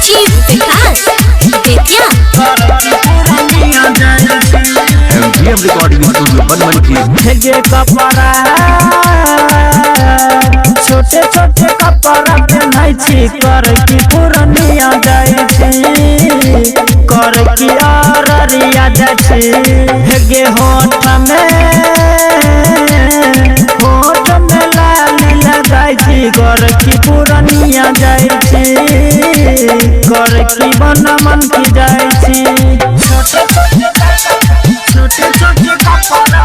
DJ Vikas Bettiah MGM recording studio Banmankhi ये कपड़ा छोटे छोटे कपड़ा पहनाई छी कर की पुरनिया जाय छी कर की अररिया जाय छी गे होठ में लाल लगाई छी कर की पुरनिया जाय छी कर की बनमन की जाय छी छोटे छोटे कपड़ा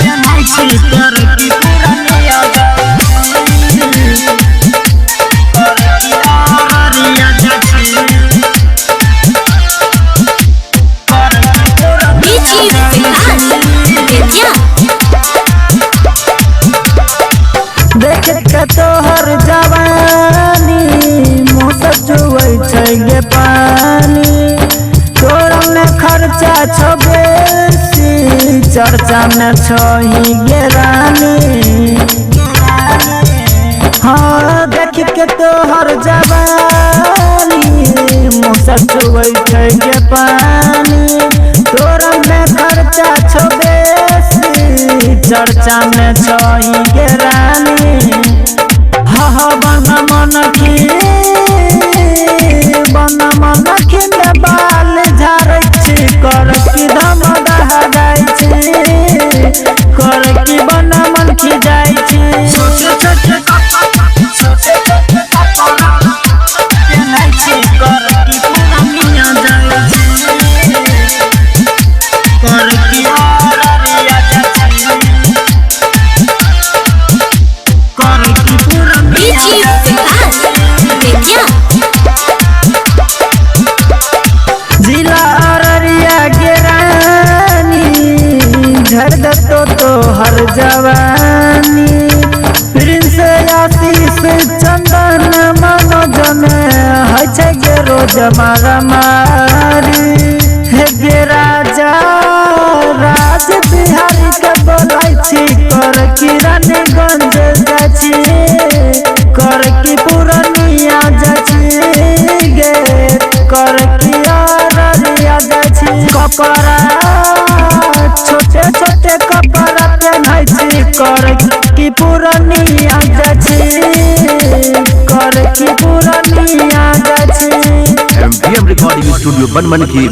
पहनाई छी कर की पुरनिया जाय देख के तोहर जवानी मुँह चुवै छै गे पानी तोरा में खर्चा छो बेसी चर्चा में छही गे रानी। हाँ देख के तोहर जवानी मुँह चुवै छै गे पानी तोरा में खर्चा छो बेसी चर्चा में छही गे रानी। बन मनखी में बाल झाड़ छी कर की धम दहराई छी कर की बन मनखी जाय छी पहनाई छी कर की पुरनिया जाय छी कर की अररिया जाय छी कर की पुरनिया जिला अररिया के रानी झड़ दो तो हर जवानी प्रिंस आशीष चंदन मनोज में है छै गे रोज मारा मारी हे गे राजा राज बिहारी के बोलाई छी कर की रानीगंज जाय छी कर की पुरनिया जाय छी गे कर की अररिया जाय छी कपड़ा छोटे छोटे कपड़ा पहनाई छी कर की पुरनिया जाय छी कर की पुरनिया जाय छी एमजीएम रिकॉर्डिंग स्टूडियो बनमनखी।